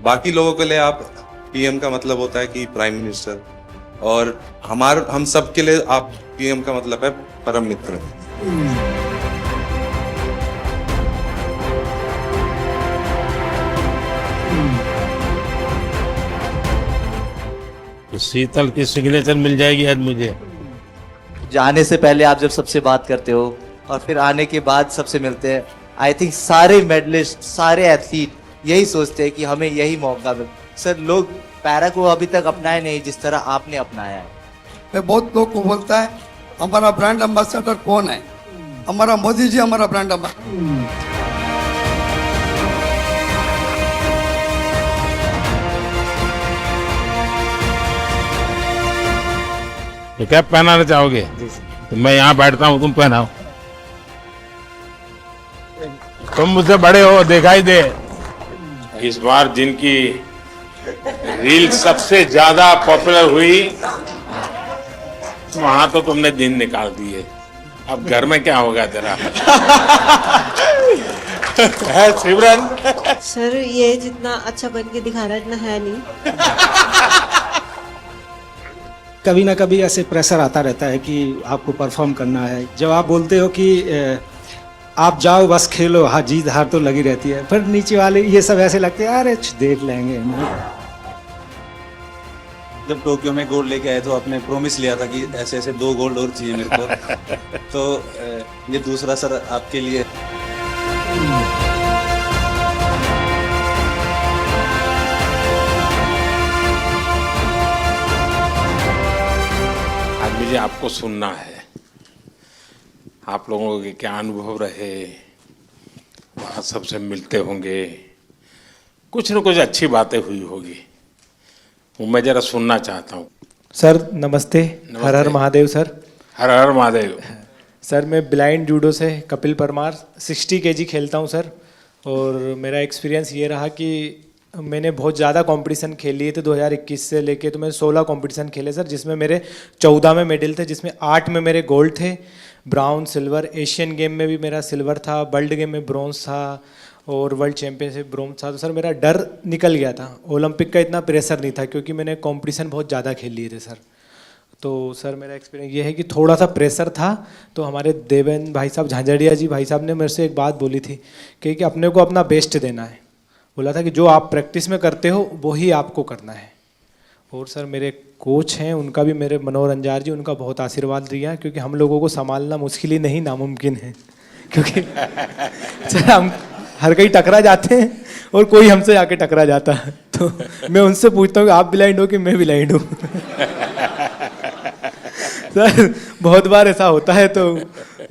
बाकी लोगों के लिए आप पीएम का मतलब होता है कि प्राइम मिनिस्टर, और हम सब के लिए आप पीएम का मतलब है परम मित्र। तो शीतल की सिग्नेचर मिल जाएगी आज मुझे। जाने से पहले आप जब सबसे बात करते हो और फिर आने के बाद सबसे मिलते हैं, आई थिंक सारे मेडलिस्ट, सारे एथलीट यही सोचते हैं कि हमें यही मौका मिले। सर, लोग पैरा को अभी तक अपनाए नहीं जिस तरह आपने अपनाया है। मैं बहुत लोग को बोलता है हमारा ब्रांड एम्बेसडर कौन है, हमारा मोदी जी हमारा ब्रांड एम्बेसडर। तो क्या पहनाना चाहोगे? तो मैं यहाँ बैठता हूँ, तुम पहनाओ। तुम मुझसे बड़े हो, दिखाई दे। इस बार जिनकी रील सबसे ज्यादा पॉपुलर हुई, वहां तो तुमने दिन निकाल दिए। अब घर में क्या होगा तेरा? है सिमरन? सर, ये जितना अच्छा बन के दिखा रहा है इतना है नहीं। कभी ना कभी ऐसे प्रेशर आता रहता है कि आपको परफॉर्म करना है। जब आप बोलते हो कि आप जाओ बस खेलो, हाँ जीत हार तो लगी रहती है, फिर नीचे वाले ये सब ऐसे लगते हैं अरे देख लेंगे। जब टोक्यो में गोल्ड लेके आए तो आपने प्रॉमिस लिया था कि ऐसे ऐसे 2 गोल्ड और चाहिए मेरे को। तो ये दूसरा सर आपके लिए। आज मुझे आपको सुनना है, आप लोगों के क्या अनुभव रहे, वहाँ सबसे मिलते होंगे, कुछ न कुछ अच्छी बातें हुई होगी, वो मैं जरा सुनना चाहता हूँ। सर नमस्ते, हर हर महादेव सर। हर हर महादेव। सर, मैं ब्लाइंड जूडो से कपिल परमार 60 केजी खेलता हूँ सर। और मेरा एक्सपीरियंस ये रहा कि मैंने बहुत ज़्यादा कंपटीशन खेल लिए थे 2021 से लेके, तो मैं 16 कंपटीशन खेले सर, जिसमें मेरे 14 में मेडल थे, जिसमें 8 में मेरे गोल्ड थे, ब्राउन, सिल्वर। एशियन गेम में भी मेरा सिल्वर था, वर्ल्ड गेम में ब्रॉन्ज था और वर्ल्ड चैंपियनशिप ब्रॉन्ज था। तो सर मेरा डर निकल गया था, ओलंपिक का इतना प्रेशर नहीं था क्योंकि मैंने कंपटीशन बहुत ज़्यादा खेल लिए थे सर। तो सर मेरा एक्सपीरियंस ये है कि थोड़ा सा प्रेशर था। तो हमारे देवेंद्र भाई साहब, झांझड़िया जी भाई साहब ने मेरे से एक बात बोली थी कि अपने को अपना बेस्ट देना है। बोला था कि जो आप प्रैक्टिस में करते हो वही आपको करना है। और सर मेरे कोच हैं, उनका भी, मेरे मनोहर अंजार जी, उनका बहुत आशीर्वाद दिया, क्योंकि हम लोगों को संभालना मुश्किल ही नहीं नामुमकिन है। क्योंकि सर हम हर कहीं टकरा जाते हैं और कोई हमसे आके टकरा जाता है। तो मैं उनसे पूछता हूँ कि आप ब्लाइंड हो कि मैं ब्लाइंड हूँ। सर बहुत बार ऐसा होता है, तो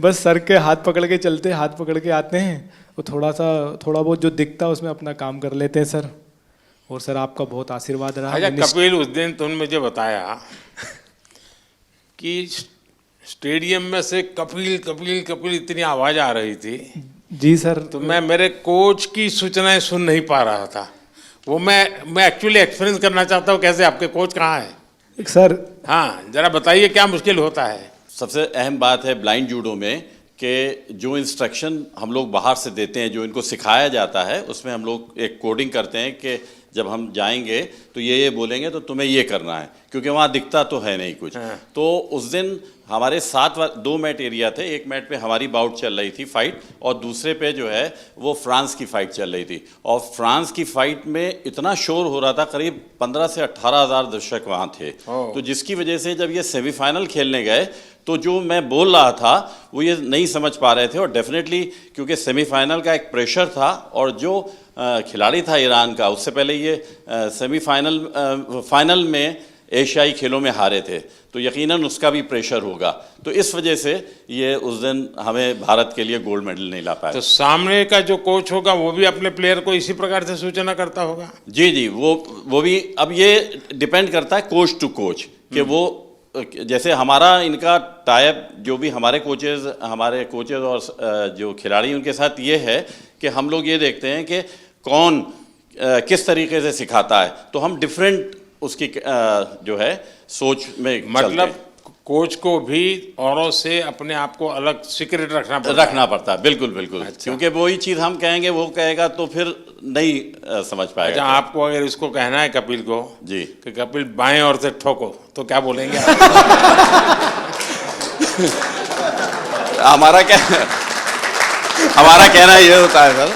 बस सर के हाथ पकड़ के चलते, हाथ पकड़ के आते हैं, वो थोड़ा बहुत जो दिखता है उसमें अपना काम कर लेते हैं सर। और सर आपका बहुत आशीर्वाद रहा। अच्छा कपिल, उस दिन तुमने मुझे बताया कि स्टेडियम में से कपिल कपिल कपिल इतनी आवाज आ रही थी। जी सर। तो मैं मेरे कोच की सूचनाएं सुन नहीं पा रहा था। वो मैं एक्चुअली एक्सपीरियंस करना चाहता हूँ, कैसे आपके कोच कहाँ है सर? हाँ जरा बताइए क्या मुश्किल होता है। सबसे अहम बात है ब्लाइंड जूडो में कि जो इंस्ट्रक्शन हम लोग बाहर से देते हैं, जो इनको सिखाया जाता है, उसमें हम लोग एक कोडिंग करते हैं कि जब हम जाएंगे तो ये बोलेंगे तो तुम्हें ये करना है, क्योंकि वहाँ दिखता तो है नहीं कुछ। तो उस दिन हमारे 2 मैट एरिया थे। एक मैट पे हमारी बाउट चल रही थी फाइट, और दूसरे पे जो है वो फ्रांस की फाइट चल रही थी। और फ्रांस की फाइट में इतना शोर हो रहा था, करीब 15 से 18 हज़ार दर्शक वहाँ थे। तो जिसकी वजह से जब ये सेमीफाइनल खेलने गए तो जो मैं बोल रहा था वो ये नहीं समझ पा रहे थे। और डेफिनेटली क्योंकि सेमीफाइनल का एक प्रेशर था, और जो खिलाड़ी था ईरान का, उससे पहले ये फाइनल में एशियाई खेलों में हारे थे, तो यकीनन उसका भी प्रेशर होगा। तो इस वजह से ये उस दिन हमें भारत के लिए गोल्ड मेडल नहीं ला पाया। तो सामने का जो कोच होगा वो भी अपने प्लेयर को इसी प्रकार से सूचना करता होगा? जी जी, वो भी। अब ये डिपेंड करता है कोच टू कोच कि वो, जैसे हमारा इनका टाइप, जो भी हमारे कोचेज और जो खिलाड़ी उनके साथ ये है कि हम लोग ये देखते हैं कि कौन किस तरीके से सिखाता है, तो हम डिफरेंट उसकी जो है सोच में मतलब कोच को भी औरों से अपने आप को अलग सीक्रेट रखना पड़ता रखना पड़ता है, बिल्कुल बिल्कुल। अच्छा। क्योंकि वही चीज़ हम कहेंगे वो कहेगा तो फिर नहीं समझ अच्छा, पाएगा। आपको अगर इसको कहना है कपिल को जी। कि कपिल बाएं ओर से ठोको, तो क्या बोलेंगे आप? हमारा कहना ये होता है सर,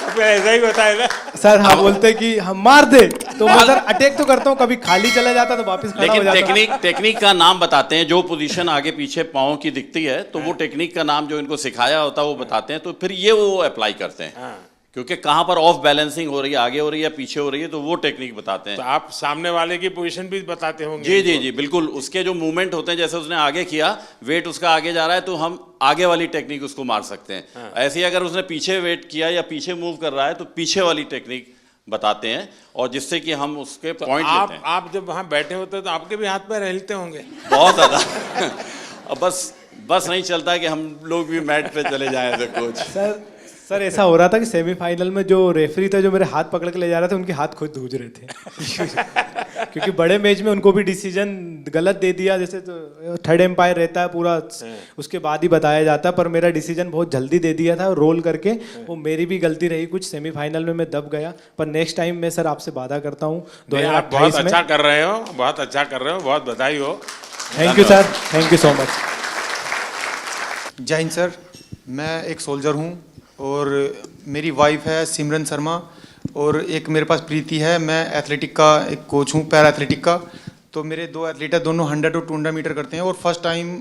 कपिल ऐसा ही होता है ना। सर हाँ बोलते कि हम मार दे, तो मैं सर अटैक तो करता हूँ, कभी खाली चला जाता तो वापस खड़ा हो लेकिन जाता। टेक्निक का नाम बताते हैं। जो पोजीशन आगे पीछे पाँव की दिखती है तो वो टेक्निक का नाम जो इनको सिखाया होता है वो बताते हैं, तो फिर ये वो अप्लाई करते हैं। क्योंकि कहाँ पर ऑफ बैलेंसिंग हो रही है, आगे हो रही है, पीछे हो रही है, तो वो टेक्निक बताते हैं। तो आप सामने वाले की पोजीशन भी बताते होंगे? जी जी जी बिल्कुल। उसके जो मूवमेंट होते हैं, जैसे उसने आगे किया, वेट उसका आगे जा रहा है, तो हम आगे वाली टेक्निक उसको मार सकते हैं। ऐसे ही अगर उसने पीछे वेट किया या पीछे मूव कर रहा है तो पीछे वाली टेक्निक बताते हैं, और जिससे कि हम उसके पॉइंट लेते हैं। आप जब वहाँ बैठे होते हैं तो आपके भी हाथ पैर हिलते होंगे? बहुत ज़्यादा। अब बस नहीं चलता कि हम लोग भी मैट पे चले जाएं तो कोच। सर ऐसा हो रहा था कि सेमीफाइनल में जो रेफरी था जो मेरे हाथ पकड़ के ले जा रहे थे, उनके हाथ खुद धूज रहे थे। क्योंकि बड़े मैच में उनको भी डिसीजन गलत दे दिया, जैसे तो थर्ड एम्पायर रहता है पूरा, उसके बाद ही बताया जाता है, पर मेरा डिसीजन बहुत जल्दी दे दिया था रोल करके। वो मेरी भी गलती रही कुछ, सेमीफाइनल में मैं दब गया। पर नेक्स्ट टाइम मैं सर आपसे वादा करता हूँ आप बहुत अच्छा कर रहे हो, बहुत अच्छा कर रहे हो, बहुत बधाई हो। Thank you sir, thank you so much. जय हिंद सर, मैं एक सोल्जर हूँ और मेरी वाइफ है सिमरन शर्मा, और एक मेरे पास प्रीति है। मैं एथलेटिक का एक कोच हूँ, पैरा एथलेटिक का। तो मेरे दो एथलीट है, दोनों 100 और 200 मीटर करते हैं, और फर्स्ट टाइम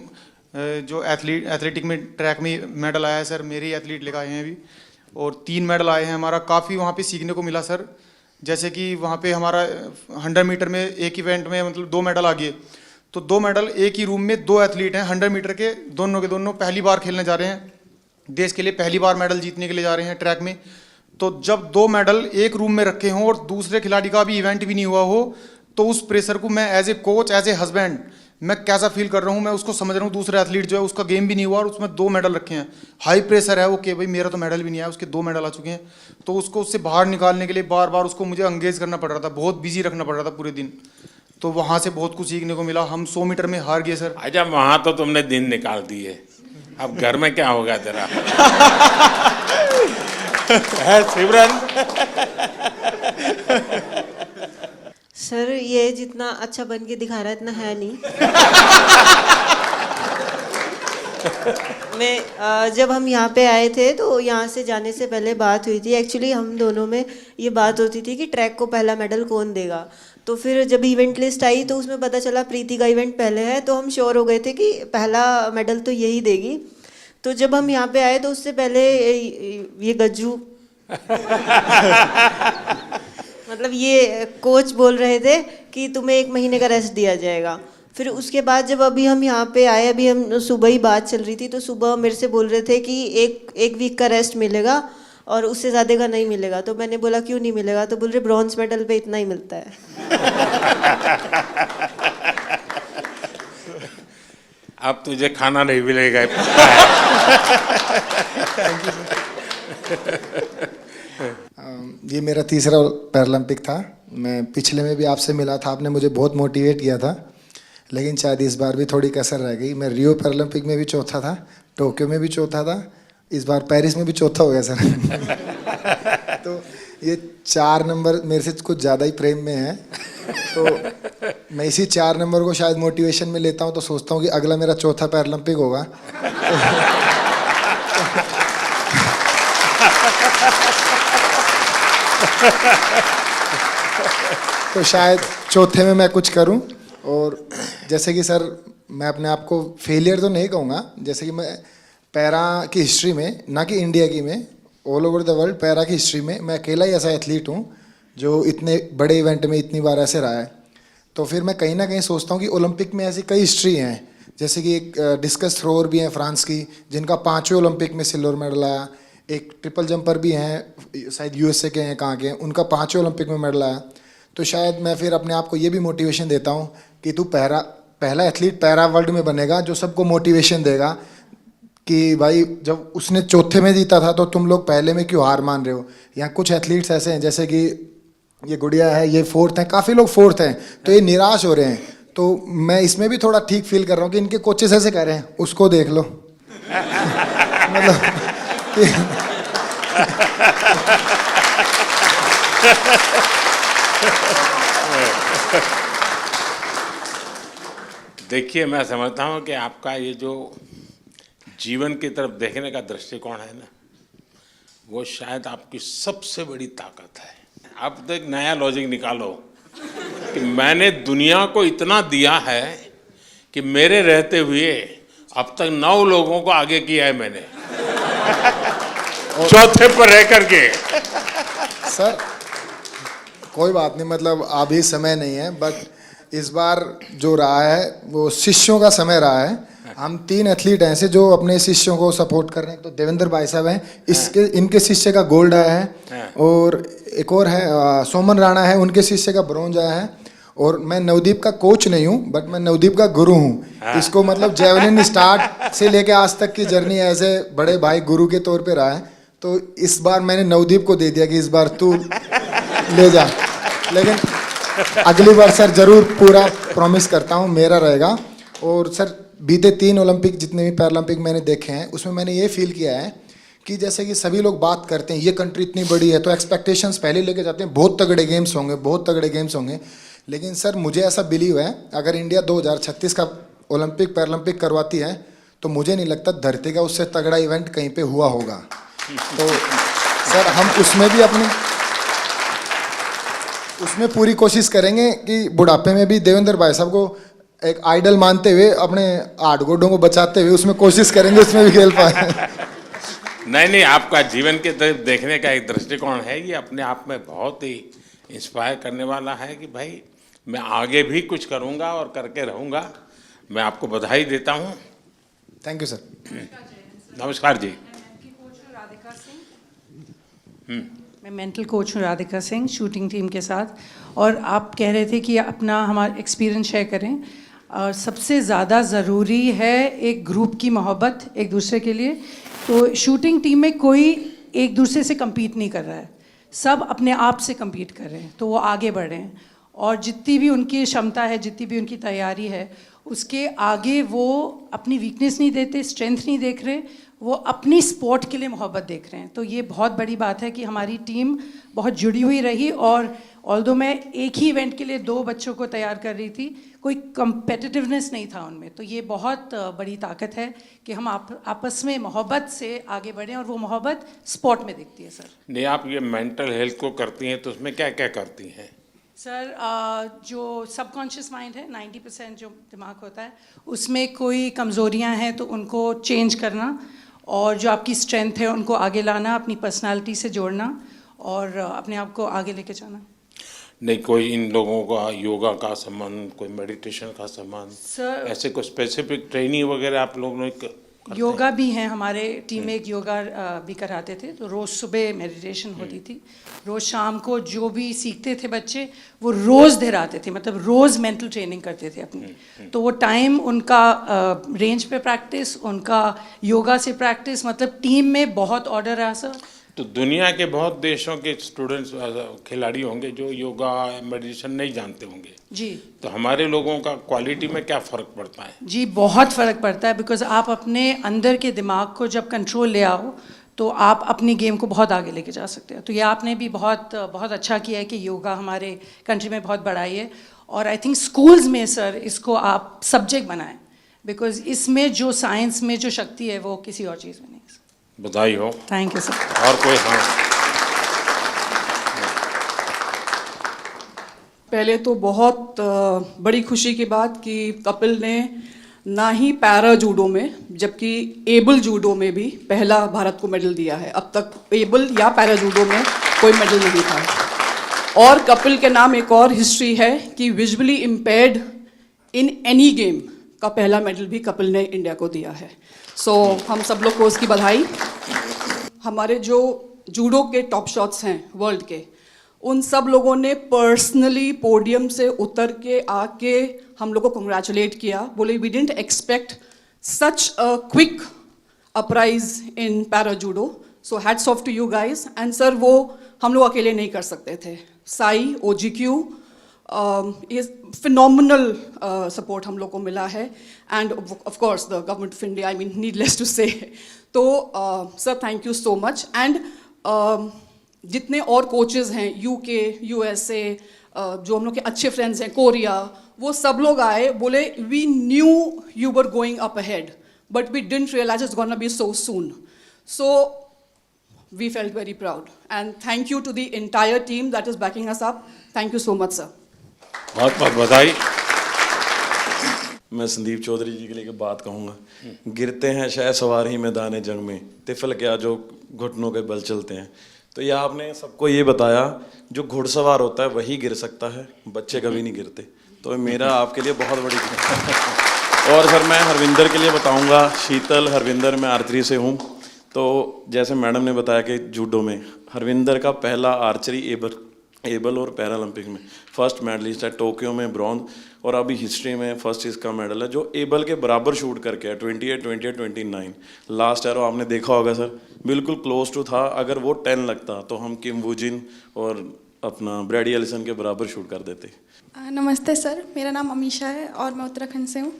जो एथलेटिक में ट्रैक में मेडल आया है सर, मेरे ही एथलीट लेकर आए हैं अभी, और 3 मेडल आए हैं। हमारा काफ़ी वहाँ पे सीखने को मिला सर। जैसे कि वहाँ पे हमारा 100 मीटर में एक इवेंट में मतलब 2 मेडल आ गए, तो 2 मेडल एक ही रूम में 2 एथलीट हैं 100 मीटर के, दोनों के दोनों पहली बार खेलने जा रहे हैं, देश के लिए पहली बार मेडल जीतने के लिए जा रहे हैं ट्रैक में। तो जब 2 मेडल एक रूम में रखे हों और दूसरे खिलाड़ी का भी इवेंट भी नहीं हुआ हो, तो उस प्रेशर को मैं as a coach, as a husband, मैं कैसा फील कर रहा हूँ, मैं उसको समझ रहा हूँ। दूसरा एथलीट जो है उसका गेम भी नहीं हुआ और उसमें 2 मेडल रखे हैं, हाई प्रेशर है वो कि भाई मेरा तो मेडल भी नहीं आया, उसके 2 मेडल आ चुके हैं। तो उसको उससे बाहर निकालने के लिए बार बार उसको मुझे एंगेज करना पड़ रहा था, बहुत बिजी रखना पड़ रहा था पूरे दिन। तो वहाँ से बहुत कुछ सीखने को मिला। हम 100 मीटर में हार गए सर। अच्छा, वहाँ तो तुमने दिन निकाल दिए, अब घर में क्या होगा तेरा? है सिमरन? सर ये जितना अच्छा बन के दिखा रहा है इतना है नहीं। मैं जब हम यहाँ पे आए थे तो यहाँ से जाने से पहले बात हुई थी, एक्चुअली हम दोनों में ये बात होती थी कि ट्रैक को पहला मेडल कौन देगा। तो फिर जब इवेंट लिस्ट आई तो उसमें पता चला प्रीति का इवेंट पहले है, तो हम श्योर हो गए थे कि पहला मेडल तो यही देगी। तो जब हम यहाँ पे आए तो उससे पहले ये गज्जू मतलब ये कोच बोल रहे थे कि तुम्हें 1 महीने का रेस्ट दिया जाएगा। फिर उसके बाद जब अभी हम यहाँ पे आए, अभी हम सुबह ही बात चल रही थी, तो सुबह मेरे से बोल रहे थे कि एक वीक का रेस्ट मिलेगा और उससे ज़्यादा का नहीं मिलेगा। तो मैंने बोला क्यों नहीं मिलेगा, तो बोल रहे ब्रॉन्ज मेडल पे इतना ही मिलता है। अब तुझे खाना नहीं मिलेगा। ये मेरा तीसरा पैरालंपिक था। मैं पिछले में भी आपसे मिला था, आपने मुझे बहुत मोटिवेट किया था, लेकिन शायद इस बार भी थोड़ी कसर रह गई। मैं रियो पैरालंपिक में भी चौथा था, टोक्यो में भी चौथा था, इस बार पेरिस में भी चौथा हो गया सर। तो ये 4 नंबर मेरे से कुछ ज़्यादा ही प्रेम में है, तो मैं इसी 4 नंबर को शायद मोटिवेशन में लेता हूँ। तो सोचता हूँ कि अगला मेरा चौथा पैरालंपिक होगा। तो शायद चौथे में मैं कुछ करूं। और जैसे कि सर मैं अपने आप को फेलियर तो नहीं कहूँगा, जैसे कि मैं पैरा की हिस्ट्री में, ना कि इंडिया की में, all over the world para की हिस्ट्री में मैं अकेला ही ऐसा एथलीट हूँ जो इतने बड़े इवेंट में इतनी बार ऐसे रहा है। तो फिर मैं कहीं ना कहीं सोचता हूँ कि ओलंपिक में ऐसी कई हिस्ट्री हैं, जैसे कि एक डिस्कस थ्रोअर भी हैं फ्रांस की जिनका 5वें ओलंपिक में सिल्वर मेडल आया, एक ट्रिपल जंपर भी हैं शायद यूएसए के हैं, कहाँ के हैं, उनका 5वें ओलंपिक में मेडल आया। तो शायद मैं फिर अपने आप को ये भी मोटिवेशन देता हूँ कि तू पहला एथलीट पैरा वर्ल्ड में बनेगा जो सबको मोटिवेशन देगा कि भाई जब उसने चौथे में जीता था तो तुम लोग पहले में क्यों हार मान रहे हो। यहाँ कुछ एथलीट्स ऐसे हैं जैसे कि ये गुड़िया है, ये 4th हैं, काफ़ी लोग 4th हैं, तो ये निराश हो रहे हैं। तो मैं इसमें भी थोड़ा ठीक फील कर रहा हूँ कि इनके कोचेस ऐसे कह रहे हैं उसको देख लो मतलब देखिए, मैं समझता हूँ कि आपका ये जो जीवन की तरफ देखने का दृष्टिकोण है ना, वो शायद आपकी सबसे बड़ी ताकत है। आप तो एक नया लॉजिक निकालो कि मैंने दुनिया को इतना दिया है कि मेरे रहते हुए अब तक 9 लोगों को आगे किया है मैंने चौथे पर रह करके। सर कोई बात नहीं, मतलब अभी समय नहीं है, बट इस बार जो रहा है वो शिष्यों का समय रहा है। हम 3 एथलीट हैं ऐसे जो अपने शिष्यों को सपोर्ट कर रहे हैं। तो देवेंद्र भाई साहब हैं, इसके इनके शिष्य का गोल्ड आया है, और एक और है सोमन राणा है, उनके शिष्य का ब्रॉन्ज आया है। और मैं नवदीप का कोच नहीं हूँ, बट मैं नवदीप का गुरु हूँ। इसको मतलब जेवलिन स्टार्ट से लेके आज तक की जर्नी ऐसे बड़े भाई गुरु के तौर पे रहा है। तो इस बार मैंने नवदीप को दे दिया कि इस बार तू ले जा, लेकिन अगली बार सर जरूर पूरा प्रॉमिस करता हूँ मेरा रहेगा। और सर बीते 3 ओलंपिक जितने भी पैरालंपिक मैंने देखे हैं उसमें मैंने ये फील किया है कि जैसे कि सभी लोग बात करते हैं ये कंट्री इतनी बड़ी है तो एक्सपेक्टेशंस पहले लेके जाते हैं, बहुत तगड़े गेम्स होंगे, बहुत तगड़े गेम्स होंगे। लेकिन सर मुझे ऐसा बिलीव है अगर इंडिया 2036 का ओलंपिक पैरालंपिक करवाती है तो मुझे नहीं लगता धरती का उससे तगड़ा इवेंट कहीं पे हुआ होगा। तो सर हम उसमें पूरी कोशिश करेंगे कि बुढ़ापे में भी देवेंद्र भाई साहब को एक आइडल मानते हुए अपने 8 गोडों को बचाते हुए उसमें कोशिश करेंगे उसमें भी खेल पाए। नहीं, आपका जीवन के तरफ देखने का एक दृष्टिकोण है, ये अपने आप में बहुत ही इंस्पायर करने वाला है कि भाई मैं आगे भी कुछ करूंगा और करके रहूंगा। मैं आपको बधाई देता हूं। Thank you sir. नमस्कार जी। मैं मेंटल कोच हूँ राधिका सिंह, शूटिंग टीम के साथ। और आप कह रहे थे कि अपना हमारा एक्सपीरियंस शेयर करें। और सबसे ज़्यादा ज़रूरी है एक ग्रुप की मोहब्बत एक दूसरे के लिए। तो शूटिंग टीम में कोई एक दूसरे से compete नहीं कर रहा है, सब अपने आप से compete कर रहे हैं, तो वो आगे बढ़ रहे हैं। और जितनी भी उनकी क्षमता है, जितनी भी उनकी तैयारी है, उसके आगे वो अपनी वीकनेस नहीं देते, स्ट्रेंथ नहीं देख रहे, वो अपनी स्पोर्ट के लिए मोहब्बत देख रहे हैं। तो ये बहुत बड़ी बात है कि हमारी टीम बहुत जुड़ी हुई रही। और ऑल्दो मैं एक ही इवेंट के लिए 2 बच्चों को तैयार कर रही थी, कोई कंपेटिटिवनेस नहीं था उनमें। तो ये बहुत बड़ी ताकत है कि हम आपस में मोहब्बत से आगे बढ़ें, और वो मोहब्बत स्पोर्ट में दिखती है। सर नहीं, आप ये मेंटल हेल्थ को करती हैं तो उसमें क्या क्या करती हैं? सर जो सबकॉन्शियस माइंड है, 90% जो दिमाग होता है, उसमें कोई कमज़ोरियां हैं तो उनको चेंज करना, और जो आपकी स्ट्रेंथ है उनको आगे लाना, अपनी पर्सनालिटी से जोड़ना और अपने आप को आगे लेके जाना। नहीं, कोई इन लोगों का योगा का संबंध, कोई मेडिटेशन का संबंध, सर ऐसे कोई स्पेसिफिक ट्रेनिंग वगैरह आप लोगों ने योगा भी हैं हमारे टीम में, एक योगा भी कराते थे। तो रोज़ सुबह मेडिटेशन होती थी, रोज़ शाम को जो भी सीखते थे बच्चे वो रोज़ दोहराते थे, मतलब रोज़ मेंटल ट्रेनिंग करते थे अपनी। तो वो टाइम उनका रेंज पे प्रैक्टिस, उनका योगा से प्रैक्टिस, मतलब टीम में बहुत ऑर्डर रहा सर। तो दुनिया के बहुत देशों के स्टूडेंट्स खिलाड़ी होंगे जो योगा मेडिटेशन नहीं जानते होंगे जी। तो हमारे लोगों का क्वालिटी में क्या फ़र्क पड़ता है? जी बहुत फ़र्क पड़ता है, बिकॉज आप अपने अंदर के दिमाग को जब कंट्रोल ले आओ तो आप अपनी गेम को बहुत आगे लेके जा सकते हो। तो ये आपने भी बहुत बहुत अच्छा किया है कि योगा हमारे कंट्री में बहुत बढ़ाई है। और आई थिंक स्कूल्स में सर इसको आप सब्जेक्ट बनाएं, बिकॉज इसमें जो साइंस में जो शक्ति है वो किसी और चीज़ में नहीं है। बधाई हो। Thank you sir. और कोई? हाँ, पहले तो बहुत बड़ी खुशी की बात कि कपिल ने ना ही पैरा जूडो में जबकि एबल जूडो में भी पहला भारत को मेडल दिया है। अब तक एबल या पैरा जूडो में कोई मेडल नहीं था। और कपिल के नाम एक और हिस्ट्री है कि visually impaired in any game का पहला मेडल भी कपिल ने इंडिया को दिया है। सो हम सब लोग को उसकी बधाई। हमारे जो जूडो के टॉप शॉट्स हैं वर्ल्ड के, उन सब लोगों ने पर्सनली पोडियम से उतर के आके हम लोग को कंग्रेचुलेट किया, बोले we didn't expect such a quick uprise in para judo, so hats off to you guys. And sir वो हम लोग अकेले नहीं कर सकते थे। साई, OGQ, ये फिनोमिनल सपोर्ट हम लोग को मिला है and of course the government of India, I mean needless to say. तो sir thank you so much. And जितने और कोचेज़ हैं यूके, यूएसए, जो हम लोग के अच्छे फ्रेंड्स हैं, कोरिया, वो सब लोग आए, बोले we knew you were going up ahead but we didn't realise it's gonna be so soon. So we felt very proud and thank you to the entire team that is backing us up. Thank you so much sir. बहुत बहुत बधाई। मैं संदीप चौधरी जी के लिए एक बात कहूँगा, गिरते हैं शायद सवार ही मैदान जंग में, तिफल क्या जो घुटनों के बल चलते हैं। तो ये आपने सबको ये बताया जो घुड़सवार होता है वही गिर सकता है, बच्चे कभी नहीं गिरते। तो मेरा आपके लिए बहुत बड़ी और सर मैं हरविंदर के लिए बताऊँगा, शीतल हरविंदर, मैं आर्चरी से हूँ। तो जैसे मैडम ने बताया कि जूडो में हरविंदर का पहला आर्चरी एबल और पैरालंपिक में फर्स्ट मेडलिस्ट है, टोक्यो में ब्रॉन्ज, और अभी हिस्ट्री में फर्स्ट इसका मेडल है जो एबल के बराबर शूट करके है, 28, 28, 29। लास्ट एरो आपने देखा होगा सर, बिल्कुल क्लोज टू था। अगर वो 10 लगता तो हम किम वूजिन और अपना ब्रैडी एलिसन के बराबर शूट कर देते। नमस्ते सर, मेरा नाम अमीशा है और मैं उत्तराखंड से हूँ।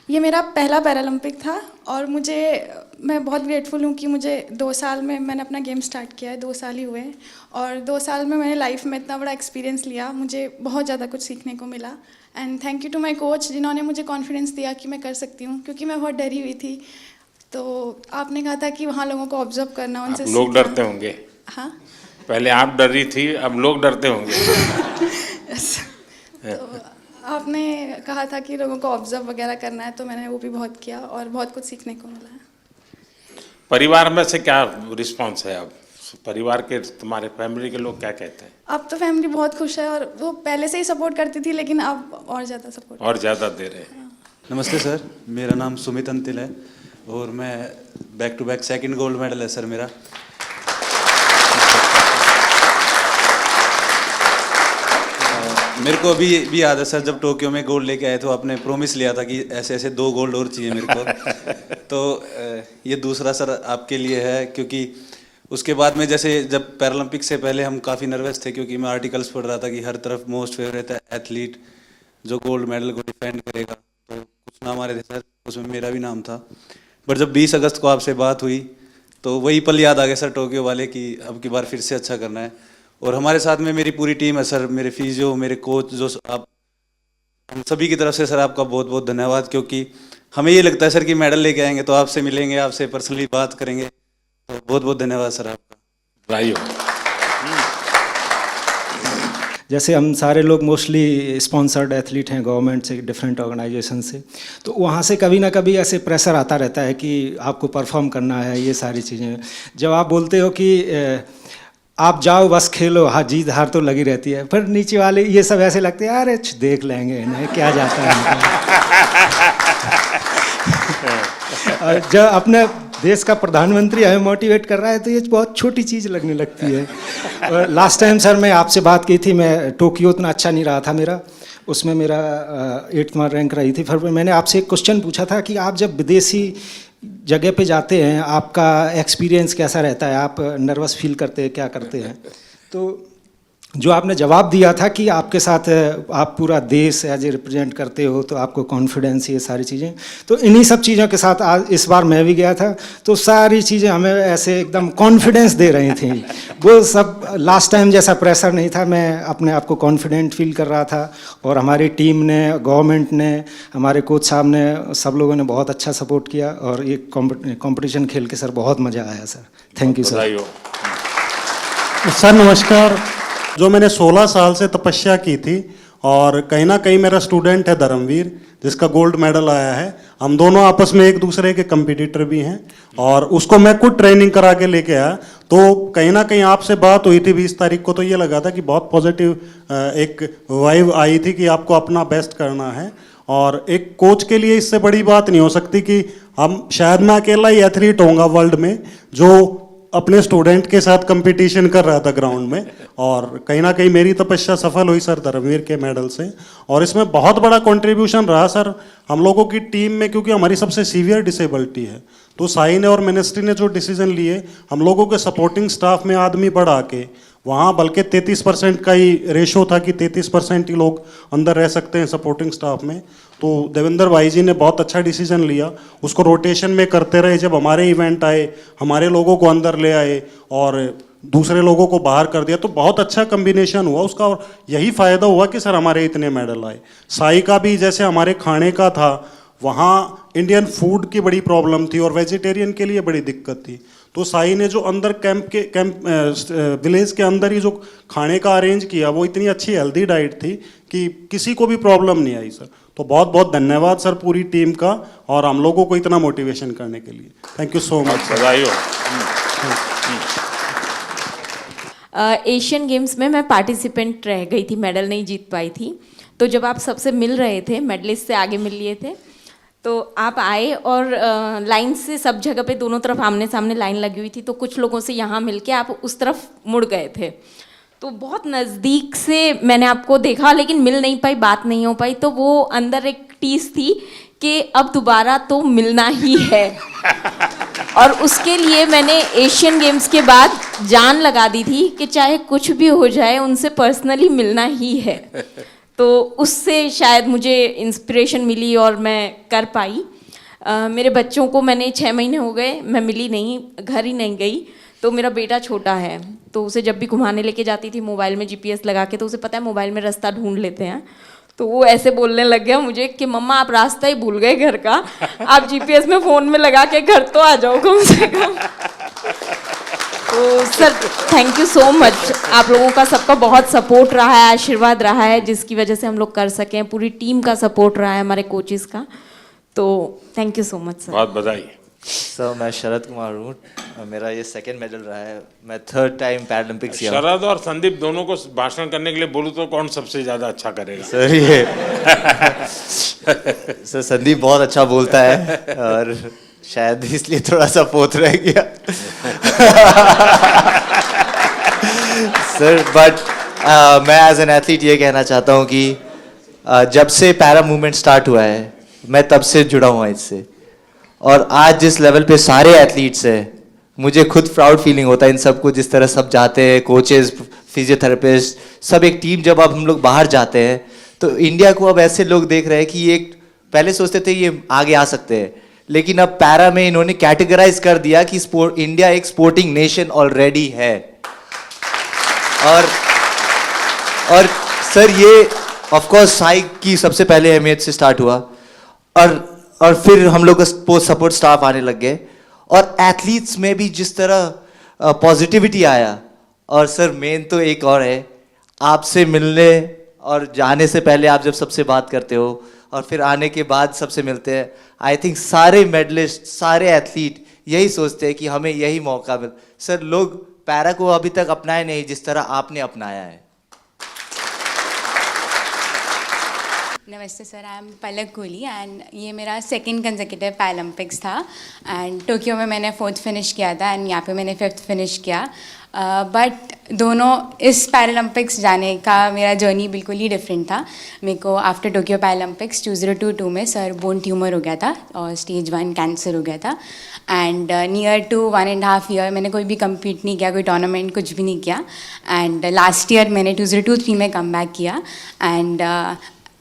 ये मेरा पहला पैरालंपिक था और मैं बहुत ग्रेटफुल हूँ कि मुझे 2 साल में मैंने अपना गेम स्टार्ट किया है, 2 साल ही हुए हैं और 2 साल में मैंने लाइफ में इतना बड़ा एक्सपीरियंस लिया, मुझे बहुत ज़्यादा कुछ सीखने को मिला। And thank you to my coach जिन्होंने मुझे कॉन्फिडेंस दिया कि मैं कर सकती हूँ, क्योंकि मैं बहुत डरी हुई थी। तो आपने कहा था कि वहाँ लोगों को ऑब्जर्व करना, उनसे लोग डरते होंगे। हाँ, पहले आप डर रही थी, अब लोग डरते होंगे। तो आपने कहा था कि लोगों को ऑब्जर्व वगैरह करना है, तो मैंने वो भी बहुत किया और बहुत कुछ सीखने को मिला है। परिवार में से क्या रिस्पांस है? अब परिवार के, तुम्हारे फैमिली के लोग क्या कहते हैं? अब तो फैमिली बहुत खुश है और वो पहले से ही सपोर्ट करती थी, लेकिन अब और ज़्यादा सपोर्ट, और ज़्यादा दे रहे हैं। नमस्ते सर, मेरा नाम सुमित अंतिल है और मैं back to back 2nd gold medal है सर मेरा। मेरे को अभी याद है सर, जब टोक्यो में गोल्ड लेके आए तो आपने प्रॉमिस लिया था कि ऐसे ऐसे 2 गोल्ड और चाहिए मेरे को। तो ये दूसरा सर आपके लिए है, क्योंकि उसके बाद में जैसे जब पैरालंपिक से पहले हम काफ़ी नर्वस थे, क्योंकि मैं आर्टिकल्स पढ़ रहा था कि हर तरफ मोस्ट फेवरेट एथलीट जो गोल्ड मेडल को डिफेंड करेगा, तो कुछ नाम आ रहे थे सर, उसमें मेरा भी नाम था। बट जब 20 अगस्त को आपसे बात हुई तो वही पल याद आ गया सर, टोक्यो वाले, कि अब की बार फिर से अच्छा करना है। और हमारे साथ में मेरी पूरी टीम है सर, मेरे फिजियो, मेरे कोच, जो आप, हम सभी की तरफ से सर आपका बहुत बहुत धन्यवाद। क्योंकि हमें ये लगता है सर कि मेडल लेके आएंगे तो आपसे मिलेंगे, आपसे पर्सनली बात करेंगे, तो बहुत बहुत धन्यवाद सर आपका। भाइयों, जैसे हम सारे लोग मोस्टली स्पॉन्सर्ड एथलीट हैं गवर्नमेंट से, डिफरेंट ऑर्गेनाइजेशन से, तो वहाँ से कभी ना कभी ऐसे प्रेशर आता रहता है कि आपको परफॉर्म करना है, ये सारी चीज़ें। जब आप बोलते हो कि आप जाओ बस खेलो, हाँ जीत हार तो लगी रहती है, पर नीचे वाले ये सब ऐसे लगते हैं, अरे देख लेंगे इन्हें, क्या जाता है। और जब अपने देश का प्रधानमंत्री हमें मोटिवेट कर रहा है तो ये बहुत छोटी चीज़ लगने लगती है। और लास्ट टाइम सर मैं आपसे बात की थी, मैं टोक्यो उतना अच्छा नहीं रहा था मेरा, उसमें मेरा 8वां रैंक रही थी। फिर मैंने आपसे एक क्वेश्चन पूछा था कि आप जब विदेशी जगह पे जाते हैं आपका एक्सपीरियंस कैसा रहता है, आप नर्वस फील करते हैं, क्या करते हैं? तो जो आपने जवाब दिया था कि आपके साथ आप पूरा देश एज ए रिप्रेजेंट करते हो तो आपको कॉन्फिडेंस, ये सारी चीज़ें, तो इन्हीं सब चीज़ों के साथ आज इस बार मैं भी गया था, तो सारी चीज़ें हमें ऐसे एकदम कॉन्फिडेंस दे रही थी। वो सब लास्ट टाइम जैसा प्रेशर नहीं था, मैं अपने आप को कॉन्फिडेंट फील कर रहा था और हमारी टीम ने, गवर्नमेंट ने, हमारे कोच साहब ने, सब लोगों ने बहुत अच्छा सपोर्ट किया और ये कॉम्पिटिशन खेल के सर बहुत मज़ा आया sir. Thank you sir. Sir नमस्कार। जो मैंने 16 साल से तपस्या की थी और कहीं ना कहीं मेरा स्टूडेंट है धर्मवीर, जिसका गोल्ड मेडल आया है, हम दोनों आपस में एक दूसरे के कंपटीटर भी हैं और उसको मैं खुद ट्रेनिंग करा के लेके आया। तो कहीं ना कहीं आपसे बात हुई थी 20 तारीख को, तो ये लगा था कि बहुत पॉजिटिव एक वाइब आई थी कि आपको अपना बेस्ट करना है। और एक कोच के लिए इससे बड़ी बात नहीं हो सकती कि हम, शायद मैं अकेला ही एथलीट होऊंगा वर्ल्ड में जो अपने स्टूडेंट के साथ कंपटीशन कर रहा था ग्राउंड में, और कहीं ना कहीं मेरी तपस्या सफल हुई सर धर्मवीर के मेडल से। और इसमें बहुत बड़ा कंट्रीब्यूशन रहा सर हम लोगों की टीम में, क्योंकि हमारी सबसे सीवियर डिसेबिलिटी है। तो साई ने और मिनिस्ट्री ने जो डिसीजन लिए, हम लोगों के सपोर्टिंग स्टाफ में आदमी बढ़ा के वहाँ बल्कि 33% का ही रेशो था कि 33% ही लोग अंदर रह सकते हैं सपोर्टिंग स्टाफ में। तो देवेंद्र भाई जी ने बहुत अच्छा डिसीजन लिया, उसको रोटेशन में करते रहे। जब हमारे इवेंट आए, हमारे लोगों को अंदर ले आए और दूसरे लोगों को बाहर कर दिया, तो बहुत अच्छा कम्बिनेशन हुआ उसका। और यही फ़ायदा हुआ कि सर हमारे इतने मेडल आए। साई का भी जैसे हमारे खाने का था, वहाँ इंडियन फूड की बड़ी प्रॉब्लम थी और वेजिटेरियन के लिए बड़ी दिक्कत थी। तो साई ने जो अंदर विलेज के अंदर ही जो खाने का अरेंज किया, वो इतनी अच्छी हेल्दी डाइट थी कि किसी को भी प्रॉब्लम नहीं आई सर। तो बहुत बहुत धन्यवाद सर पूरी टीम का, और हम लोगों को इतना मोटिवेशन करने के लिए। Thank you so much. बधाई हो। एशियन गेम्स में मैं पार्टिसिपेंट रह गई थी, मेडल नहीं जीत पाई थी। तो जब आप सबसे मिल रहे थे, मेडलिस्ट से आगे मिल लिए थे, तो आप आए और लाइन से सब जगह पे दोनों तरफ आमने सामने लाइन लगी हुई थी। तो कुछ लोगों से यहाँ मिलके आप उस तरफ मुड़ गए थे। तो बहुत नज़दीक से मैंने आपको देखा, लेकिन मिल नहीं पाई, बात नहीं हो पाई। तो वो अंदर एक टीस थी कि अब दोबारा तो मिलना ही है। और उसके लिए मैंने एशियन गेम्स के बाद जान लगा दी थी कि चाहे कुछ भी हो जाए, उनसे पर्सनली मिलना ही है। तो उससे शायद मुझे इंस्पिरेशन मिली और मैं कर पाई। मेरे बच्चों को मैंने 6 महीने हो गए, मैं मिली नहीं, घर ही नहीं गई। तो मेरा बेटा छोटा है, तो उसे जब भी घुमाने लेके जाती थी मोबाइल में GPS लगा के, तो उसे पता है मोबाइल में रास्ता ढूंढ लेते हैं। तो वो ऐसे बोलने लग गया मुझे कि मम्मा आप रास्ता ही भूल गए घर का, आप GPS में फ़ोन में लगा के घर तो आ जाओ कम से कम। तो sir thank you so much, आप लोगों का सबका बहुत सपोर्ट रहा है, आशीर्वाद रहा है, जिसकी वजह से हम लोग कर सकें। पूरी टीम का सपोर्ट रहा है, हमारे कोचेस का। तो thank you so much sir. बहुत बधाई। सर मैं शरद कुमार हूँ, मेरा ये 2nd मेडल रहा है। मैं 3rd टाइम पैरालंपिक्स किया। शरद और संदीप दोनों को भाषण करने के लिए बोलूँ तो कौन सबसे ज़्यादा अच्छा करेगा? सर ये सर संदीप बहुत अच्छा बोलता है और शायद इसलिए थोड़ा सा पोत रह गया। सर बट मैं एज एन एथलीट ये कहना चाहता हूँ कि जब से पैरा मूवमेंट स्टार्ट हुआ है, मैं तब से जुड़ा हुआ इससे। और आज जिस लेवल पे सारे एथलीट्स हैं, मुझे खुद प्राउड फीलिंग होता है इन सबको, जिस तरह सब जाते हैं, कोचेस, फिजियोथेरेपिस्ट, सब एक टीम। जब अब हम लोग बाहर जाते हैं तो इंडिया को अब ऐसे लोग देख रहे हैं कि ये पहले सोचते थे ये आगे आ सकते हैं, लेकिन अब पैरा में इन्होंने कैटेगराइज कर दिया कि इंडिया एक स्पोर्टिंग नेशन ऑलरेडी है। और सर ये ऑफ कोर्स साई की सबसे पहले अहमियत से स्टार्ट हुआ, और फिर हम लोग का सपोर्ट स्टाफ आने लग गए, और एथलीट्स में भी जिस तरह पॉजिटिविटी आया। और सर मेन तो एक और है, आपसे मिलने और जाने से पहले आप जब सबसे बात करते हो और फिर आने के बाद सबसे मिलते हैं, आई थिंक सारे मेडलिस्ट, सारे एथलीट यही सोचते हैं कि हमें यही मौका मिल। सर लोग पैरा को अभी तक अपनाए नहीं जिस तरह आपने अपनाया है। नमस्ते sir, I am Palak Kohli and ये मेरा 2nd कंसेक्यूटिव पैरालंपिक्स था। एंड टोक्यो में मैंने 4th फिनिश किया था एंड यहाँ पे मैंने 5th फिनिश किया। बट दोनों इस पैरालंपिक्स जाने का मेरा जर्नी बिल्कुल ही डिफरेंट था। मेरे को आफ्टर टोक्यो पैरालंपिक्स 2022 में सर बोन ट्यूमर हो गया था और स्टेज 1 कैंसर हो गया था। एंड नियर टू 1.5 ईयर मैंने कोई भी कम्पीट नहीं किया, कोई टूर्नामेंट कुछ भी नहीं किया। एंड लास्ट ईयर मैंने 2023 में कम बैक किया। एंड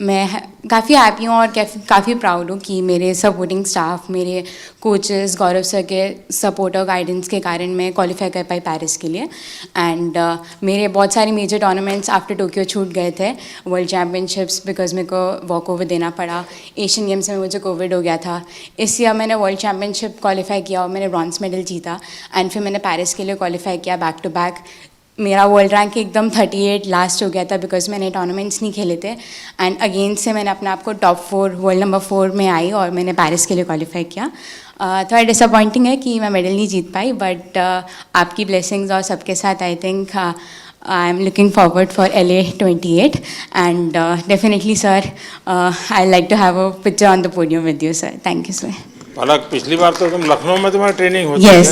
मैं काफ़ी हैप्पी हूँ और काफ़ी प्राउड हूँ कि मेरे सपोर्टिंग स्टाफ, मेरे कोचेस, गौरव सर के सपोर्ट और गाइडेंस के कारण मैं क्वालिफाई कर पाई पेरिस के लिए। एंड मेरे बहुत सारे मेजर टूर्नामेंट्स आफ्टर टोक्यो छूट गए थे। वर्ल्ड चैम्पियनशिप्स बिकॉज मेरे को वॉक ओवर देना पड़ा, एशियन गेम्स में मुझे कोविड हो गया था। इस ईयर मैंने वर्ल्ड चैम्पियनशिप क्वालिफाई किया और मैंने ब्रॉन्ज मेडल जीता। एंड फिर मैंने पेरिस के लिए क्वालिफाई किया बैक टू बैक। मेरा वर्ल्ड रैंक एकदम 38 लास्ट हो गया था बिकॉज मैंने टूर्नामेंट्स नहीं खेले थे। एंड अगेन से मैंने अपने आप को टॉप 4 वर्ल्ड नंबर 4 में आई और मैंने पेरिस के लिए क्वालिफाई किया। थोड़ा डिसअपॉइंटिंग है कि मैं मेडल नहीं जीत पाई, बट आपकी ब्लेसिंग्स और सबके साथ I think I am looking forward for LA 28 and definitely sir I like to have a picture on the podium with you sir. Thank you sir. Palak, पिछली बार तो तुम लखनऊ में तुम्हारी ट्रेनिंग होती है। Yes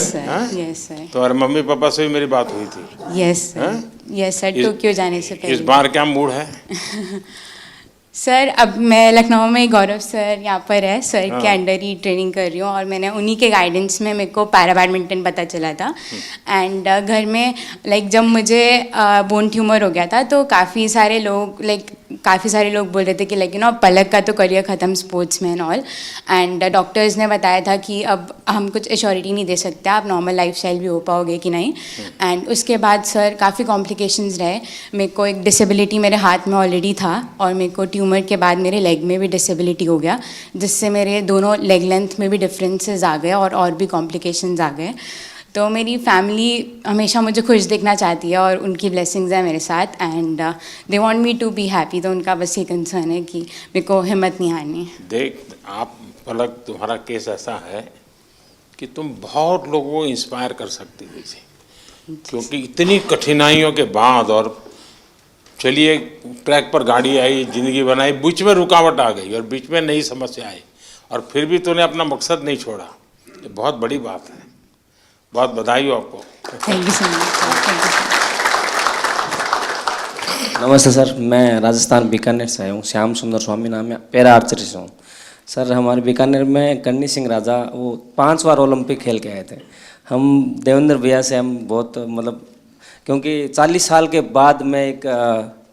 sir. तुम्हारे मम्मी पापा से भी मेरी बात हुई थी। यस सर, टोक्यो जाने से पहले। इस बार क्या मूड है? सर अब मैं लखनऊ में गौरव सर यहाँ पर है सर के हाँ। अंडर ही ट्रेनिंग कर रही हूँ और मैंने उन्हीं के गाइडेंस में मेरे को पैरा बैडमिंटन पता चला था एंड घर में लाइक जब मुझे बोन ट्यूमर हो गया था तो काफ़ी सारे लोग बोल रहे थे कि लाइक यू नो पलक का तो करियर ख़त्म स्पोर्ट्स में एंड ऑल एंड डॉक्टर्स ने बताया था कि अब हम कुछ एश्योरिटी नहीं दे सकते आप नॉर्मल लाइफस्टाइल भी हो पाओगे कि नहीं एंड उसके बाद सर काफ़ी कॉम्प्लिकेशंस रहे मेरे को एक डिसेबिलिटी मेरे हाथ में ऑलरेडी था और मेरे को ट्यूमर के बाद मेरे लेग में भी डिसेबिलिटी हो गया जिससे मेरे दोनों लेग लेंथ में भी डिफरेंसेस आ गए और भी कॉम्प्लिकेशंस आ गए तो मेरी फैमिली हमेशा मुझे खुश देखना चाहती है और उनकी ब्लेसिंग्स है मेरे साथ and they want me to be happy तो उनका बस ये कंसर्न है कि मेरे को हिम्मत नहीं हारनी। देख आप पलक तुम्हारा केस ऐसा है कि तुम बहुत लोगों को इंस्पायर कर सकती हो इसे क्योंकि इतनी कठिनाइयों के बाद और चलिए ट्रैक पर गाड़ी आई जिंदगी बनाई बीच में रुकावट आ गई और बीच में नई समस्या आई और फिर भी तूने अपना मकसद नहीं छोड़ा ये बहुत बड़ी बात है बहुत बधाई हो आपको। Thank you so much. नमस्ते सर मैं राजस्थान बीकानेर से आया हूँ श्याम सुंदर स्वामी नाम है पैरा आर्चरी से हूँ सर हमारे बीकानेर में कन्नी सिंह राजा वो 5 बार ओलंपिक खेल के आए थे हम देवेंद्र भैया से हम बहुत मतलब क्योंकि 40 साल के बाद मैं एक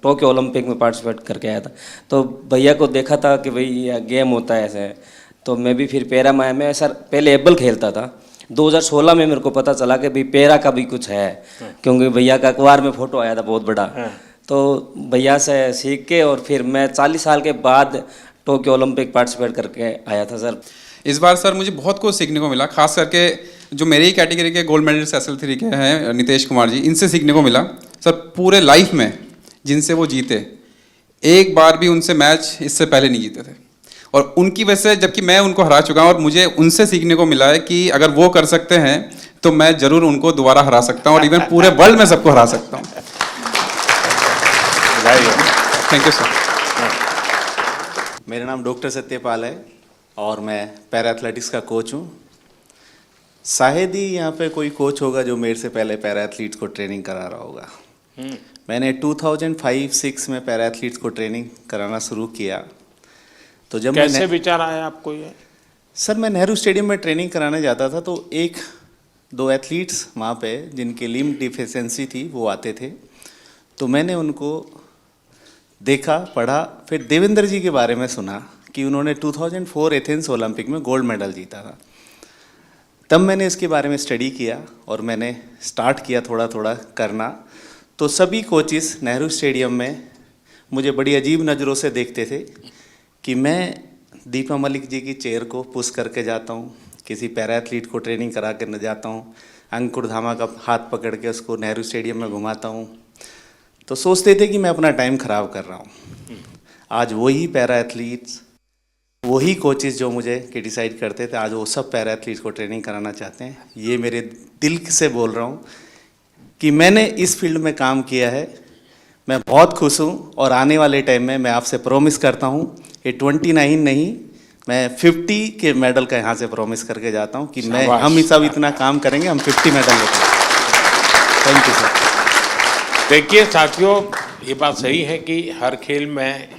टोक्यो ओलंपिक में पार्टिसिपेट करके आया था तो भैया को देखा था कि भाई ये गेम होता है ऐसे तो मैं भी फिर पैरा में आया मैं सर पहले एबल खेलता था 2016 में मेरे को पता चला कि भाई पैरा का भी कुछ है क्योंकि भैया का अखबार में फोटो आया था बहुत बड़ा तो भैया से सीख के और फिर मैं 40 साल के बाद टोक्यो ओलंपिक पार्टिसिपेट करके आया था सर। इस बार सर मुझे बहुत कुछ सीखने को मिला खास करके जो मेरी कैटेगरी के गोल्ड मेडलिस्ट SL3 के हैं नितेश कुमार जी इनसे सीखने को मिला सर पूरे लाइफ में जिनसे वो जीते एक बार भी उनसे मैच इससे पहले नहीं जीते थे और उनकी वजह से जबकि मैं उनको हरा चुका हूँ और मुझे उनसे सीखने को मिला है कि अगर वो कर सकते हैं तो मैं ज़रूर उनको दोबारा हरा सकता हूँ और इवन पूरे वर्ल्ड में सबको हरा सकता हूँ। Thank you sir. मेरा नाम डॉक्टर सत्यपाल है और मैं पैरा एथलेटिक्स का कोच हूँ। शायद ही यहाँ पे कोई कोच होगा जो मेरे से पहले पैरा एथलीट्स को ट्रेनिंग करा रहा होगा। मैंने 2005-06 में पैरा एथलीट्स को ट्रेनिंग कराना शुरू किया तो जब कैसे विचार आया आपको ये? सर मैं नेहरू स्टेडियम में ट्रेनिंग कराने जाता था तो 1-2 एथलीट्स वहाँ पे जिनके लिम्ब डिफिशेंसी थी वो आते थे तो मैंने उनको देखा पढ़ा फिर देवेंद्र जी के बारे में सुना कि उन्होंने 2004 एथेंस ओलंपिक में गोल्ड मेडल जीता था। तब मैंने इसके बारे में स्टडी किया और मैंने स्टार्ट किया थोड़ा थोड़ा करना तो सभी कोचिस नेहरू स्टेडियम में मुझे बड़ी अजीब नज़रों से देखते थे कि मैं दीपा मलिक जी की चेयर को पुश करके जाता हूँ किसी पैरा एथलीट को ट्रेनिंग करा कर न जाता हूँ अंकुर धामा का हाथ पकड़ के उसको नेहरू स्टेडियम में घुमाता हूँ तो सोचते थे कि मैं अपना टाइम ख़राब कर रहा हूँ। आज वही पैरा एथलीट्स वही कोचेस जो मुझे क्रिटिसाइड करते थे आज वो सब पैरा एथलीट्स को ट्रेनिंग कराना चाहते हैं। ये मेरे दिल से बोल रहा हूँ कि मैंने इस फील्ड में काम किया है मैं बहुत खुश हूँ और आने वाले टाइम में मैं आपसे प्रॉमिस करता हूँ कि 29 नहीं मैं 50 के मेडल का यहाँ से प्रॉमिस करके जाता हूँ कि मैं हम सब इतना काम करेंगे हम 50 मेडल लेते हैं। Thank you sir. देखिए साथियों ये बात सही है कि हर खेल में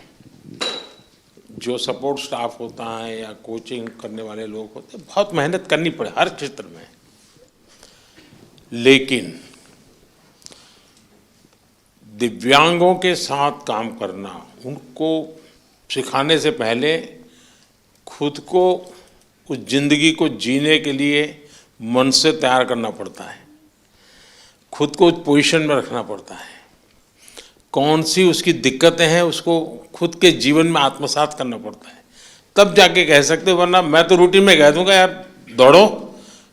जो सपोर्ट स्टाफ होता है या कोचिंग करने वाले लोग होते हैं बहुत मेहनत करनी पड़े हर क्षेत्र में लेकिन दिव्यांगों के साथ काम करना उनको सिखाने से पहले खुद को उस जिंदगी को जीने के लिए मन से तैयार करना पड़ता है खुद को उस पोजीशन में रखना पड़ता है कौन सी उसकी दिक्कतें हैं उसको खुद के जीवन में आत्मसात करना पड़ता है तब जाके कह सकते वरना मैं तो रूटीन में कह दूंगा यार दौड़ो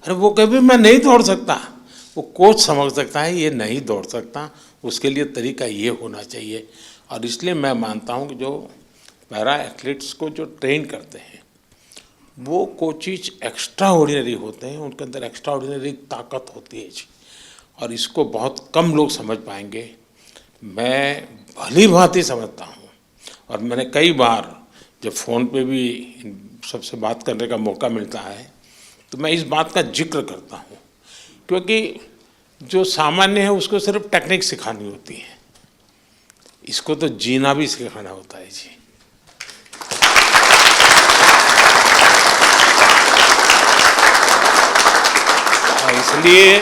अरे वो कभी मैं नहीं दौड़ सकता वो कोच समझ सकता है ये नहीं दौड़ सकता उसके लिए तरीका ये होना चाहिए और इसलिए मैं मानता हूँ कि जो पैरा एथलीट्स को जो ट्रेन करते हैं वो कोचिज एक्स्ट्रा ऑर्डिनरी होते हैं उनके अंदर एक्स्ट्रा ऑर्डिनरी ताकत होती है जी और इसको बहुत कम लोग समझ पाएंगे मैं भली भांति समझता हूँ और मैंने कई बार जब फ़ोन पे भी सबसे बात करने का मौका मिलता है तो मैं इस बात का जिक्र करता हूँ क्योंकि जो सामान्य है उसको सिर्फ टेक्निक सिखानी होती है इसको तो जीना भी सिखाना होता है जी इसलिए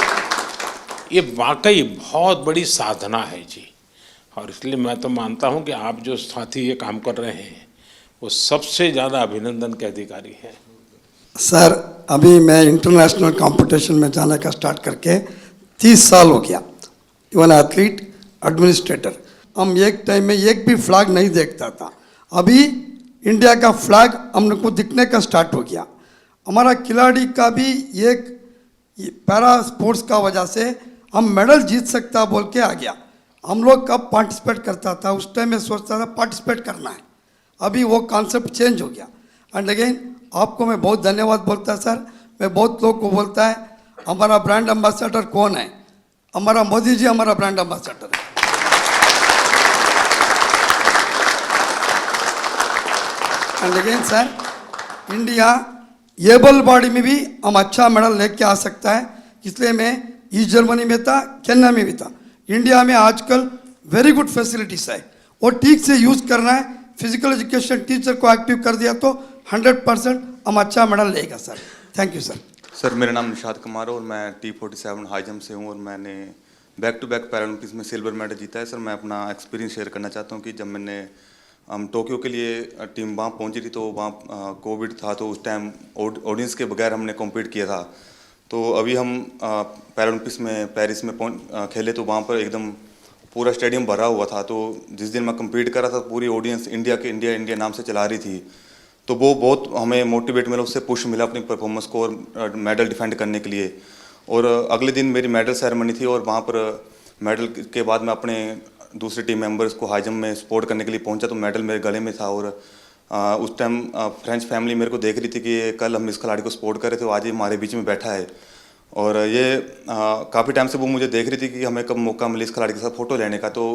ये वाकई बहुत बड़ी साधना है जी, और इसलिए मैं तो मानता हूँ कि आप जो साथी ये काम कर रहे हैं वो सबसे ज़्यादा अभिनंदन के अधिकारी हैं। सर अभी मैं इंटरनेशनल कंपटीशन में जाने का स्टार्ट करके 30 साल हो गया। इवन एथलीट, एडमिनिस्ट्रेटर, हम एक टाइम में एक भी फ्लैग नहीं देखता था। अभी इंडिया का फ्लैग हम को दिखने का स्टार्ट हो गया। हमारा खिलाड़ी का भी एक पैरा स्पोर्ट्स का वजह से हम मेडल जीत सकता बोल के आ गया। हम लोग कब पार्टिसिपेट करता था, उस टाइम में सोचता था पार्टिसिपेट करना है, अभी वो कॉन्सेप्ट चेंज हो गया। एंड अगेन आपको मैं बहुत धन्यवाद बोलता सर। मैं बहुत लोग को बोलता है हमारा ब्रांड एम्बेसडर कौन है, हमारा मोदी जी हमारा ब्रांड एम्बेसडर है। And again sir, India able body में भी हम अच्छा मेडल लेके आ सकता है। इसलिए मैं ईस्ट जर्मनी में था, केन्या में भी था। इंडिया में आजकल वेरी गुड फैसिलिटीज है, वो ठीक से यूज करना है। फिजिकल एजुकेशन टीचर को एक्टिव कर दिया तो 100% हम अच्छा मेडल लेगा sir. Thank you sir. Sir मेरा नाम निशाद कुमार है और मैं T47 हाई जंप से हूँ और मैंने बैक टू बैक पैरालंपिक्स में सिल्वर मेडल जीता है। सर मैं अपना एक्सपीरियंस शेयर करना चाहता हूँ कि जब मैंने हम टोक्यो के लिए टीम वहाँ पहुँची थी तो वहाँ कोविड था, तो उस टाइम ऑडियंस के बगैर हमने कॉम्पीट किया था। तो अभी हम पैरालंपिक्स में पेरिस में खेले तो वहाँ पर एकदम पूरा स्टेडियम भरा हुआ था। तो जिस दिन मैं कम्पीट कर रहा था पूरी ऑडियंस इंडिया नाम से चला रही थी, तो वो बहुत हमें मोटिवेट मिला, उससे पुश मिला अपनी परफॉर्मेंस को और मेडल डिफेंड करने के लिए। और अगले दिन मेरी मेडल सेरेमनी थी और वहाँ पर मेडल के बाद मैं अपने दूसरे टीम मेंबर्स को हाई जंप में सपोर्ट करने के लिए पहुँचा तो मेडल मेरे गले में था। और उस टाइम फ्रेंच फैमिली मेरे को देख रही थी कि कल हम इस खिलाड़ी को सपोर्ट कर रहे थे, आज ये हमारे बीच में बैठा है। और ये काफ़ी टाइम से वो मुझे देख रही थी कि हमें कब मौका मिले इस खिलाड़ी के साथ फ़ोटो लेने का। तो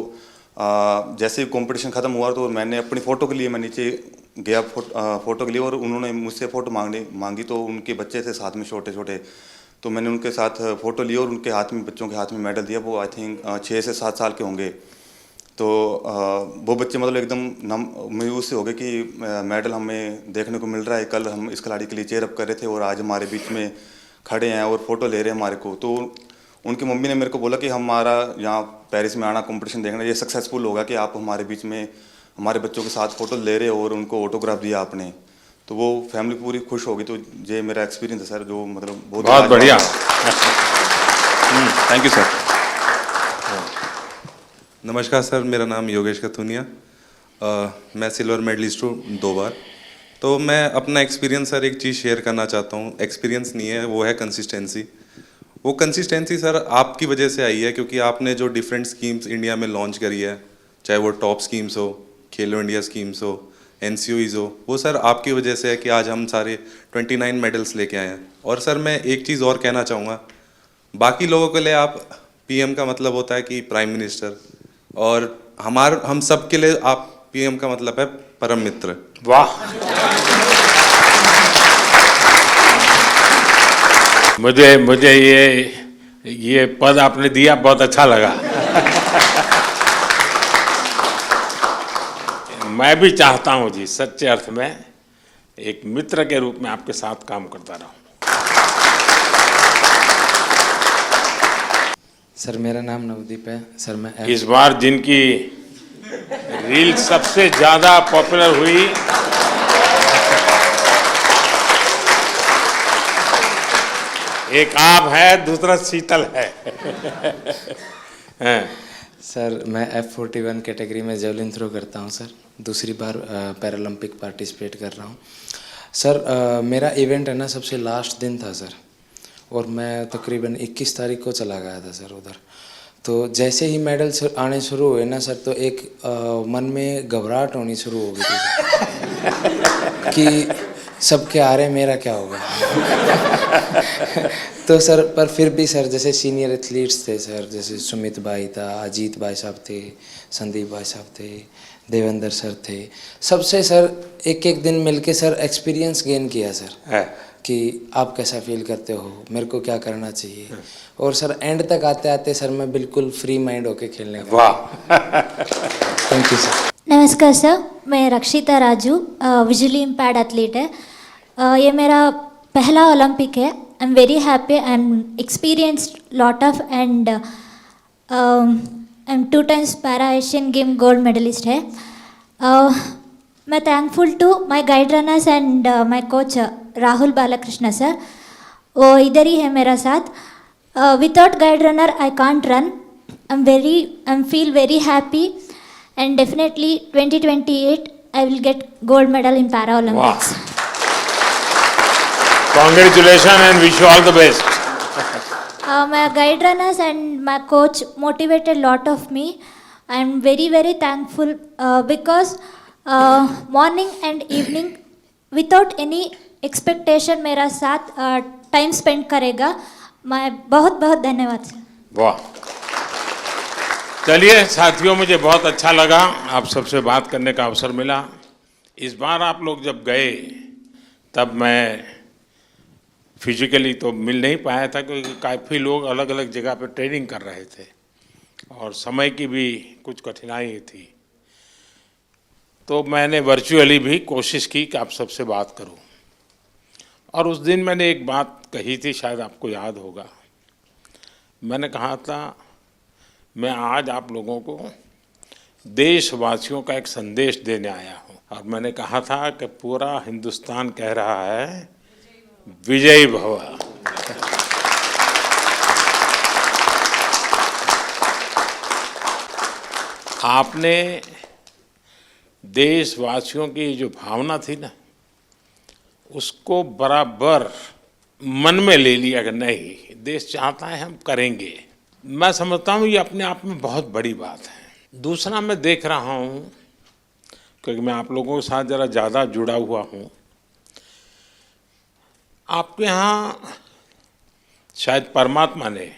जैसे ही कंपटीशन ख़त्म हुआ तो मैंने अपनी फ़ोटो के लिए मैं नीचे गया फ़ोटो के लिए, और उन्होंने मुझसे फ़ोटो मांगी तो उनके बच्चे थे साथ में छोटे छोटे, तो मैंने उनके साथ फ़ोटो ली और उनके हाथ में, बच्चों के हाथ में मेडल दिया। वो आई थिंक 6 से 7 साल के होंगे। तो वो बच्चे मतलब एकदम मायूस से हो गए कि मेडल हमें देखने को मिल रहा है, कल हम इस खिलाड़ी के लिए चेयर अप कर रहे थे और आज हमारे बीच में खड़े हैं और फोटो ले रहे हैं हमारे को। तो उनकी मम्मी ने मेरे को बोला कि हमारा यहाँ पेरिस में आना कंपटीशन देखना, ये सक्सेसफुल होगा कि आप हमारे बीच में हमारे बच्चों के साथ फोटो ले रहे हो और उनको ऑटोग्राफ दिया आपने। तो वो फैमिली पूरी खुश हो गई। तो ये मेरा एक्सपीरियंस है सर, जो मतलब बहुत बढ़िया। Thank you sir. नमस्कार सर, मेरा नाम योगेश कथुनिया, मैं सिल्वर मेडलिस्ट हूँ 2 बार। तो मैं अपना एक्सपीरियंस सर एक चीज़ शेयर करना चाहता हूँ। एक्सपीरियंस नहीं है, वो है कंसिस्टेंसी। वो कंसिस्टेंसी सर आपकी वजह से आई है, क्योंकि आपने जो डिफरेंट स्कीम्स इंडिया में लॉन्च करी है, चाहे वो टॉप स्कीम्स हो, खेलो इंडिया स्कीम्स हो, NCOEs हो, वो सर आपकी वजह से है कि आज हम सारे 29 मेडल्स लेके आए हैं। और सर मैं एक चीज़ और कहना चाहूँगा, बाकी लोगों के लिए आप PM का मतलब होता है कि प्राइम मिनिस्टर, और हम सब के लिए आप PM का मतलब है परम मित्र। वाह, मुझे ये पद आपने दिया, बहुत अच्छा लगा। मैं भी चाहता हूं जी, सच्चे अर्थ में एक मित्र के रूप में आपके साथ काम करता रहूं। सर मेरा नाम नवदीप है सर। मैं इस बार जिनकी रील सबसे ज्यादा पॉपुलर हुई, एक आप है, दूसरा शीतल है। सर मैं F41 कैटेगरी में जेवलिन थ्रो करता हूं सर। दूसरी बार पैरालंपिक पार्टिसिपेट कर रहा हूं सर। मेरा इवेंट है ना, सबसे लास्ट दिन था सर, और मैं तकरीबन 21 तारीख को चला गया था सर उधर। तो जैसे ही मेडल आने शुरू हुए ना सर, तो एक मन में घबराहट होनी शुरू हो गई थी कि सबके आ रहे, मेरा क्या होगा। तो सर पर फिर भी सर, जैसे सीनियर एथलीट्स थे सर, जैसे सुमित भाई था, अजीत भाई साहब थे, संदीप भाई साहब थे, देवेंद्र सर थे, सबसे सर एक दिन मिलके सर एक्सपीरियंस गेन किया सर कि आप कैसा फील करते हो, मेरे को क्या करना चाहिए। और सर एंड तक आते आते सर मैं बिल्कुल फ्री माइंड होके खेलने का। वाह, थैंक यू सर। नमस्कार सर, मैं रक्षिता राजू, विजुअली इम्पैर्ड एथलीट है। ये मेरा पहला ओलंपिक है I'm very happy. I'm experienced lot of and I'm 2 times Para Asian Game gold medalist है. मैं thankful to my guide runners and my coach Rahul Balakrishna sir. वो इधर ही है मेरा साथ. Without guide runner I can't run. I'm feel very happy and definitely 2028 I will get gold medal in Paralympics. Wow. Congratulations and wish you all the best. My guide runners and my coach motivated lot of me. I'm very very thankful because morning and evening without any expectation मेरा साथ time spend करेगा. मैं बहुत बहुत धन्यवाद sir. वाह. चलिए साथियों, मुझे बहुत अच्छा लगा आप सबसे बात करने का अवसर मिला. इस बार आप लोग जब गए तब मैं फिजिकली तो मिल नहीं पाया था क्योंकि काफ़ी लोग अलग अलग जगह पे ट्रेनिंग कर रहे थे और समय की भी कुछ कठिनाई थी. तो मैंने वर्चुअली भी कोशिश की कि आप सबसे बात करूं. और उस दिन मैंने एक बात कही थी, शायद आपको याद होगा. मैंने कहा था मैं आज आप लोगों को देशवासियों का एक संदेश देने आया हूं. और मैंने कहा था कि पूरा हिंदुस्तान कह रहा है विजयी भव. आपने देशवासियों की जो भावना थी ना, उसको बराबर मन में ले लिया कि नहीं, देश चाहता है हम करेंगे. मैं समझता हूँ ये अपने आप में बहुत बड़ी बात है. दूसरा मैं देख रहा हूँ क्योंकि मैं आप लोगों के साथ ज़रा ज़्यादा जुड़ा हुआ हूँ, आपके यहाँ शायद परमात्मा ने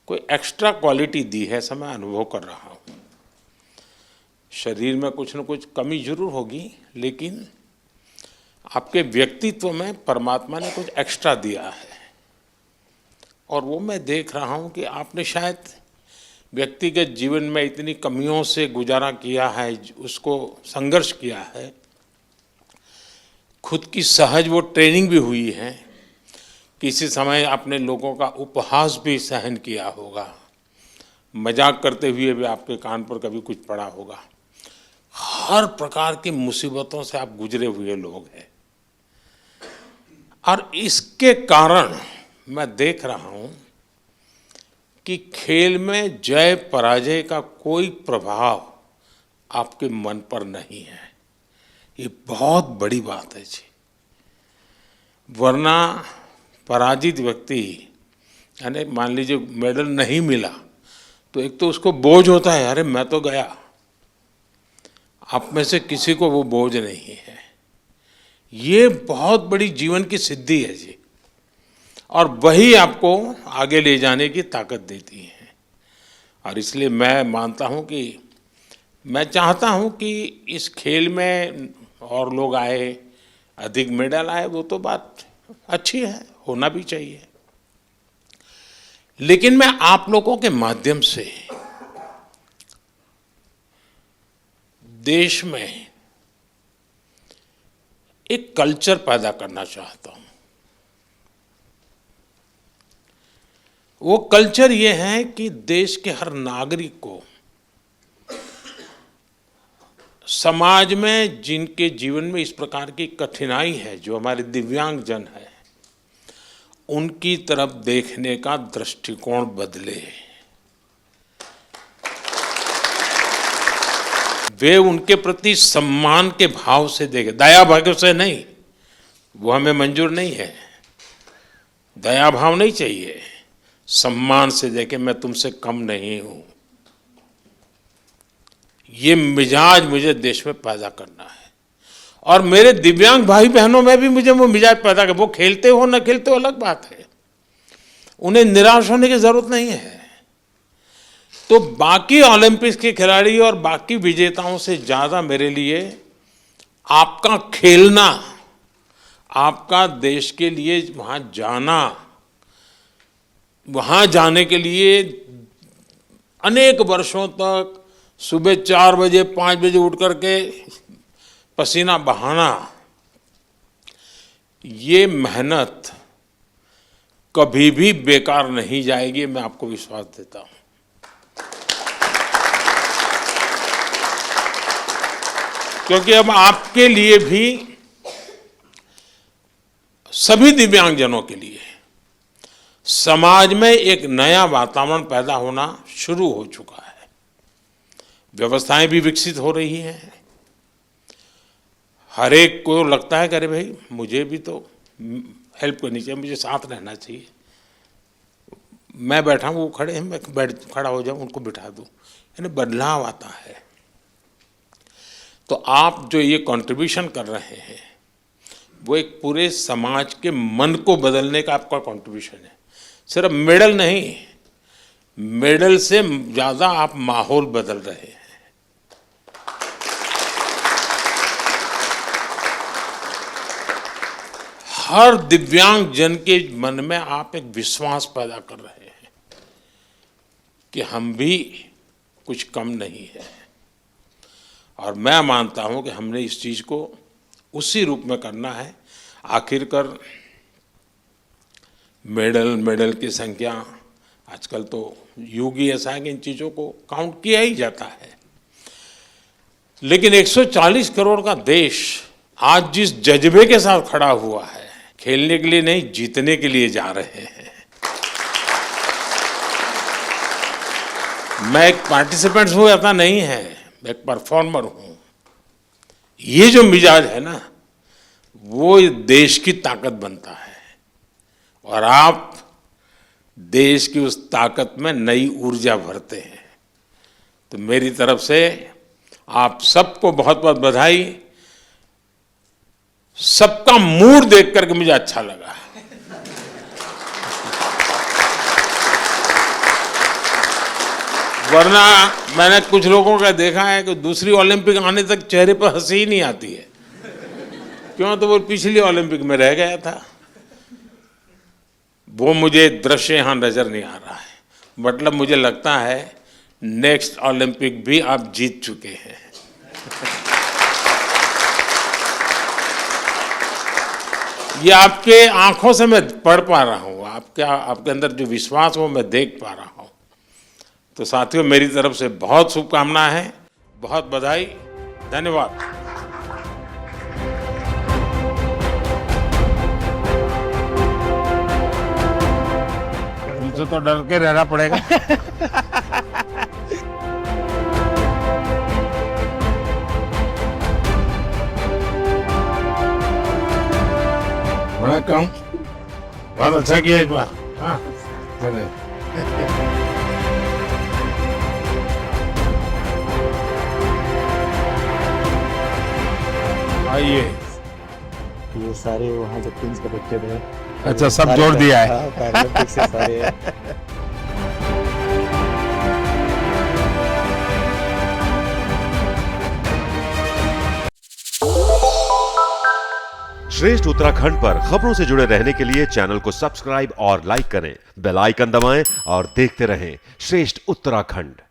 कोई एक्स्ट्रा क्वालिटी दी है, ऐसा मैं अनुभव कर रहा हूँ. शरीर में कुछ न कुछ कमी जरूर होगी, लेकिन आपके व्यक्तित्व में परमात्मा ने कुछ एक्स्ट्रा दिया है. और वो मैं देख रहा हूँ कि आपने शायद व्यक्तिगत जीवन में इतनी कमियों से गुजारा किया है, उसको संघर्ष किया है, खुद की सहज वो ट्रेनिंग भी हुई है. किसी समय आपने लोगों का उपहास भी सहन किया होगा, मजाक करते हुए भी आपके कान पर कभी कुछ पड़ा होगा. हर प्रकार की मुसीबतों से आप गुजरे हुए लोग हैं. और इसके कारण मैं देख रहा हूं कि खेल में जय पराजय का कोई प्रभाव आपके मन पर नहीं है. ये बहुत बड़ी बात है जी. वरना पराजित व्यक्ति, यानी मान लीजिए मेडल नहीं मिला तो एक तो उसको बोझ होता है, अरे मैं तो गया. आप में से किसी को वो बोझ नहीं है. ये बहुत बड़ी जीवन की सिद्धि है जी, और वही आपको आगे ले जाने की ताकत देती है. और इसलिए मैं मानता हूँ कि मैं चाहता हूँ कि इस खेल में और लोग आए, अधिक मेडल आए, वो तो बात अच्छी है, होना भी चाहिए. लेकिन मैं आप लोगों के माध्यम से देश में एक कल्चर पैदा करना चाहता हूं. वो कल्चर ये है कि देश के हर नागरिक को समाज में जिनके जीवन में इस प्रकार की कठिनाई है, जो हमारे दिव्यांग जन है, उनकी तरफ देखने का दृष्टिकोण बदले. वे उनके प्रति सम्मान के भाव से देखें, दया भाव से नहीं. वो हमें मंजूर नहीं है. दया भाव नहीं चाहिए, सम्मान से देखें, मैं तुमसे कम नहीं हूं. ये मिजाज मुझे देश में पैदा करना है. और मेरे दिव्यांग भाई बहनों में भी मुझे वो मिजाज पैदा कर. वो खेलते हो न खेलते हो अलग बात है, उन्हें निराश होने की जरूरत नहीं है. तो बाकी ओलंपिक्स के खिलाड़ी और बाकी विजेताओं से ज़्यादा मेरे लिए आपका खेलना, आपका देश के लिए वहाँ जाना, वहाँ जाने के लिए अनेक वर्षों तक सुबह 4 बजे 5 बजे उठ करके पसीना बहाना, ये मेहनत कभी भी बेकार नहीं जाएगी, मैं आपको विश्वास देता हूं। क्योंकि अब आपके लिए भी, सभी दिव्यांगजनों के लिए समाज में एक नया वातावरण पैदा होना शुरू हो चुका है। व्यवस्थाएं भी विकसित हो रही हैं। हर एक को लगता है कि अरे भाई मुझे भी तो हेल्प करनी चाहिए, मुझे साथ रहना चाहिए। मैं बैठा हूँ, वो खड़े हैं, मैं खड़ा हो जाऊँ, उनको बिठा दूँ, यानी बदलाव आता है। तो आप जो ये कंट्रीब्यूशन कर रहे हैं वो एक पूरे समाज के मन को बदलने का आपका कंट्रीब्यूशन है। सिर्फ मेडल नहीं, मेडल से ज़्यादा आप माहौल बदल रहे हैं। हर दिव्यांग जन के मन में आप एक विश्वास पैदा कर रहे हैं कि हम भी कुछ कम नहीं है। और मैं मानता हूं कि हमने इस चीज़ को उसी रूप में करना है। आखिरकार मेडल की संख्या, आजकल तो युग ही ऐसा है कि इन चीज़ों को काउंट किया ही जाता है। लेकिन 140 करोड़ का देश आज जिस जज्बे के साथ खड़ा हुआ है, खेलने के लिए नहीं, जीतने के लिए जा रहे हैं। मैं एक पार्टिसिपेंट हूँ ऐसा नहीं है, मैं एक परफॉर्मर हूँ। ये जो मिजाज है ना, वो देश की ताकत बनता है। और आप देश की उस ताकत में नई ऊर्जा भरते हैं। तो मेरी तरफ से आप सबको बहुत बहुत बधाई। सबका मूड देख करके मुझे अच्छा लगा। वरना मैंने कुछ लोगों का देखा है कि दूसरी ओलंपिक आने तक चेहरे पर हंसी ही नहीं आती है। क्यों? तो वो पिछली ओलंपिक में रह गया था। वो मुझे दृश्य यहां नजर नहीं आ रहा है। मतलब मुझे लगता है नेक्स्ट ओलंपिक भी आप जीत चुके हैं। ये आपके आंखों से मैं पढ़ पा रहा हूँ, आपके अंदर जो विश्वास वो मैं देख पा रहा हूँ। तो साथियों, मेरी तरफ से बहुत शुभकामनाएं हैं, बहुत बधाई, धन्यवाद। तुमसे तो डर के रहना पड़ेगा। वणक्कम, बहुत अच्छा किया इस बार। हाँ, आइए। ये सारे वहाँ जो प्रिंस के बच्चे थे। अच्छा, सब जोड़ दिया है। हाँ, पैरालंपिक से सारे। श्रेष्ठ उत्तराखंड पर खबरों से जुड़े रहने के लिए चैनल को सब्सक्राइब और लाइक करें, बेल आइकन दबाएं और देखते रहें श्रेष्ठ उत्तराखंड।